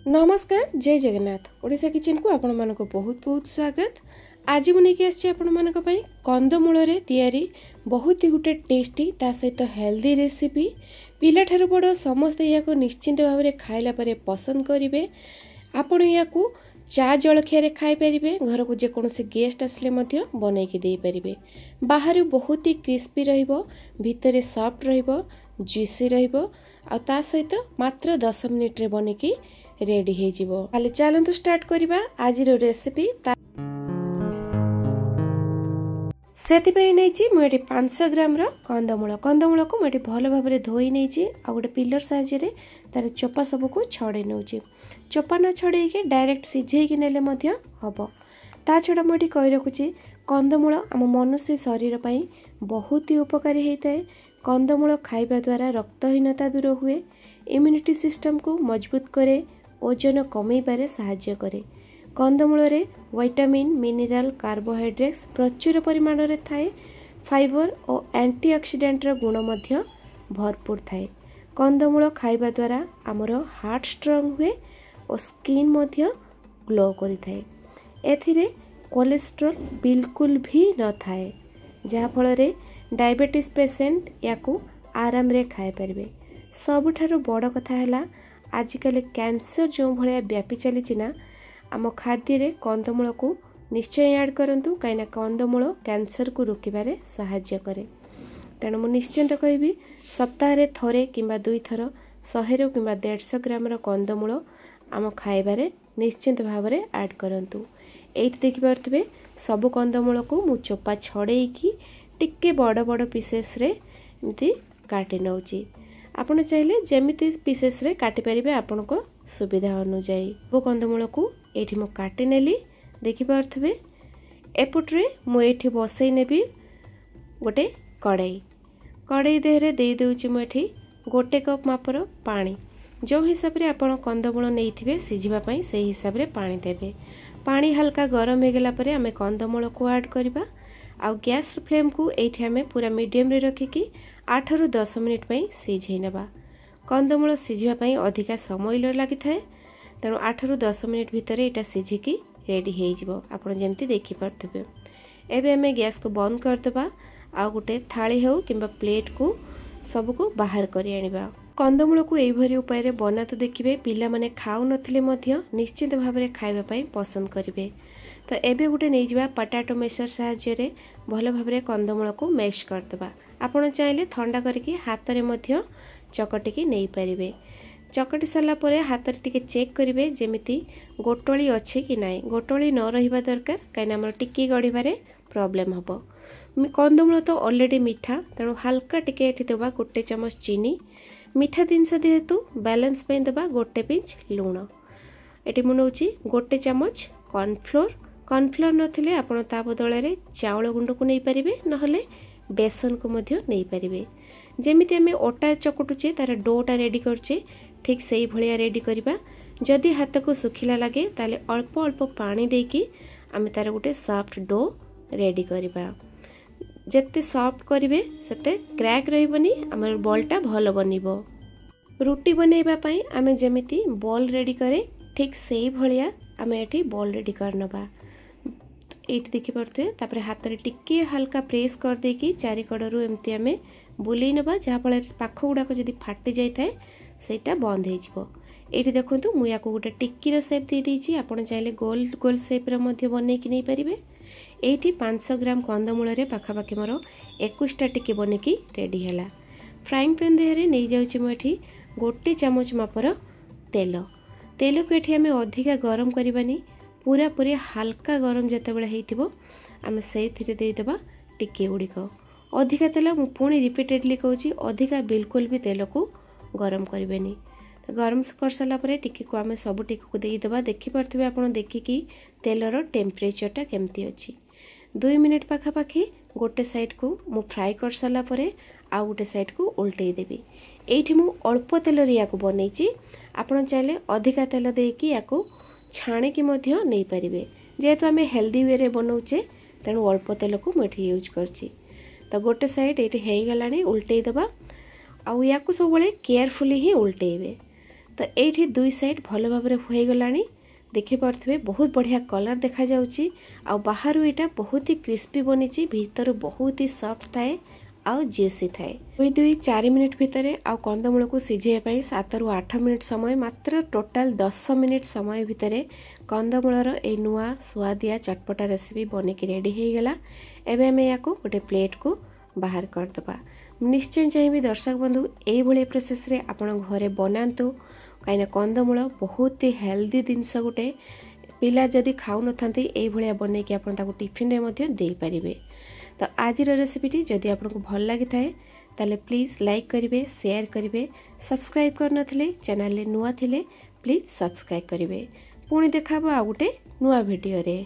नमस्कार जय जगन्नाथ ओडिशा किचन को आपण मानक बहुत बहुत स्वागत। आज मुझे आपण कंदमूल तैयारी बहुत ही गोटे टेस्टी ता सहित हेल्दी रेसिपी पिला ठार बड़ समस्ते या निश्चिंत भाव में खाइला परे पसंद करेंगे। आपण या चा जलखिया खाई पारे, घर को जेकोसी गेस्ट आसले बनईकी दे पारे। बाहर बहुत ही क्रिस्पी भितर सॉफ्ट जुसी ता सहित मात्र 10 मिनिट रे बनईकी रेडी हो जिवो। खाली चलतु स्टार्ट करिबा आज रेसिपी। सेतिपई नैची मुझे 500 ग्राम कंदमूल को मुझे भल भाव में धोई नहीं आ गोटे पिलर साहाय्य तार चोपा सबको छड़े नौ। चोपा न छड़े डायरेक्ट सिझेकी नेले हम। ता छड़ा मुझे कही रखुची कंदमूल आम मनुष्य शरीर पर बहुत ही उपकारी होता है। कंदमूल खाइबा द्वारा रक्तहीनता दूर हुए, इम्यूनिटी सिस्टम को मजबूत करे, ओजन कमेबारे साहाय्य करे। कंदमूल रे विटामिन, मिनरल, कार्बोहाइड्रेट्स प्रचुर परिमाण रे थाए। फाइबर और एंटीऑक्सीडेंट रो गुण मध्य भरपूर थाए। कंदमूल खाइबा द्वारा आमर हार्ट स्ट्रांग हुए और स्किन मध्य ग्लो करि थाए। एथिरे कोलेस्ट्रॉल बिल्कुल भी न थाए, जहा फल रे डायबिटीज पेशेंट याकू आराम रे खाए परिबे। सबुठारो बड़ कथा है आजिकल कैंसर जो भाया व्यापी चली ना, आम खाद्य रे कंदमूल को निश्चय ऐड करंतु, कहीं कंदमूल कैंसर को रोकबारे साहाय्य करे। तेणु मु निश्चिंत कहबी सप्ताह रे थरे किंबा 2 थर 100 किंबा 150 ग्राम कंदमूल आम खाइबारे निश्चिंत भाव में ऐड करंतु। एइट देखि पारथबे सब कंदमूल को मु चोपा छड़ेकी टिके बड़ बड़ पीसेस रे एमती काटी नउची। आपण चाहिले जेमिति पीसेस रे काटी परिबे आपण को सुविधा अनुसार। वो कंदमूल को एठी मु काटी नेली देखि पारथबे। एपुटरे मु एठी बसई नेबी गोटे कड़ाई देहरे दे देउची मु एठी 1 कप मापर पानी। जो हिसाब रे आपण कंदमूल नेइथिबे सिझिबा पई सेही हिसाब रे पानी देबे। पानी हल्का गरम हो गला परे आमे कंदमूल को ऐड करबा। आ गैस फ्लेम को एठी आमे पूरा मीडियम रे रखिकी 8 ରୁ 10 मिनिट पई सिझेई नेबा। कंदमूल सिझिबा पई अधिका समय लागि थाए, तेणु 8 ରୁ 10 मिनिट भितर एटा सिझिकी रेडी हो जिवो। आपण जेमती देखि परथबे। एबे हमें गैस को बंद कर देबा। आ गोटे थाली हो किंबा प्लेट को सबको बाहर करी आनिबा। कंदमूल को एई भरी उपाय रे बना तो देखिबे, पिला माने खाउ नथिले मध्य निश्चित भाव में खाइबा पई पसंद करिवे। तो एबे गोटे नै जिबा पोटैटो मैशर साहाय्य रे भल भाव में कंदमूल को मैश कर देबा। आपण चाहिले ठंडा करके हाथ रे मध्य चकटिकी नहीं पारिबे। चकटी सारा परे हाथ रे टिके चेक करिवे जेमिति गोटोली अच्छे कि नाई। गोटोली न रहिबा दरकार, कहीं हमर टिकी गड़िबारे प्रॉब्लम हबो। कंदमूल तो ऑलरेडी मीठा, तेणु हल्का टिके एठी देबा 1 चमच चीनी। मीठा जिनस जेहेतु बैलेंस पे देबा 1 पिंच लूण। एठी मु नउची 1 चमच कॉर्नफ्लोर नथिले आपण ता बदल रे चाउल गुंड को नहीं पारिबे, नहले बेसन को मध्य नहीं पारिबे। जेमिति आमे ओटा चकुटुचे तार डोटा रेडी करचे, ठीक सही भलिया रेडी करिबा। जदि हाथ को सुखिला लगे ताले अल्प अल्प पानी देकी आमे तार गोटे सॉफ्ट डो रेडी करिबा। जेते सॉफ्ट करिवे सेते क्रैक रहिबनी, हमर बॉलटा भल बनिबो। रोटी बनैबा पई आमे जेमिति बॉल रेडी करे ठीक सही भलिया आमे एठी बॉल रेडी करनबा। एट देखि परथे तापर हाथ रे टिके हल्का प्रेस कर देकी चारि कड़रू एमती आमे बुलेई नबा, जहा फल पाख गुडा को जदि फाटी जाय थाए सेटा बंद हो जिवो। एठी देखंतु मु याको गोटे टिक्की रो शेप दे देछि। आपण चाहिले गोल गोल शेप रो मध्य बनै कि नहीं परिबे। एठी 500 ग्राम कंदमूल रे पाखा पाखी मोर 21 टा टिक्की बनै कि रेडी हैला। फ्राइंग पैन देहरे नै जाउछि मु एठी 1 चमच मापर तेल को एठी आमे अधिका गरम करबानी। पूरा पूरी हल्का गरम जते बेले हेतिबो आमे सेथिरे दे देबा टिक्की गुड़िक। अधिका तेल मु पुणी रिपीटेडली कहूँ, अधिका बिल्कुल भी तेल को गरम करें। तो गरम कर सारा पर टिक्की को आम सब टिक्की को देदेबा। देखिपे आप देखिकी तेलर टेम्परेचरटा केमती अच्छी। 2 मिनिट पाखापाखि गोटे साइड को मु फ्राए कर सारा पर आउ गोटे साइड को उल्टई देवी। एठी मु अल्प तेल या बनईची, आपन चाहे अधिका तेल देकी या छाणिकी नहीं पारे। जेहेतु आम हेल्दी वे बनाऊे तेणु अल्प तेल को मुझे यूज करची। तो गोटे साइड ये हो गला उल्टई दबा। आउ या सब केयरफुली ही उल्टेबे। तो ये दुई साइड भल भाव हो गलानी देखिपे बहुत बढ़िया कलर देखा जाउची आ बाहर यहाँ बहुत ही क्रिस्पी बनी भीतर बहुत ही सॉफ्ट थाए आउ ज्यूसी थाए। 2-4 मिनिट भितर आउ कंदमूल को सिझाई 7 ରୁ 8 मिनिट समय मात्र टोटाल 10 मिनिट समय भितर कंदमूलर ए नुआ स्वादिया चटपटा रेसिपी बनिक रेडी हो गला। एबे हमें या गोटे प्लेट को बाहर करदबा। निश्चय चाहिए दर्शक बंधु यही प्रोसेस रे आपण घरे बनातु कहीं कंदमूल बहुत ही हेल्दी जिनस गोटे पिला जदि खाऊ न थांती यही बनई कि आपण ताको टिफिन रे दे पारिबे। तो आज रेसिपीटी जदि आपको भल लगी थाए ताले प्लीज लाइक करिवे, शेयर करिवे, सब्सक्राइब करनथिले चैनल रे नुआ थिले प्लीज सब्सक्राइब करिवे। पुणी देखाबो आ गोटे नुआ वीडियो रे।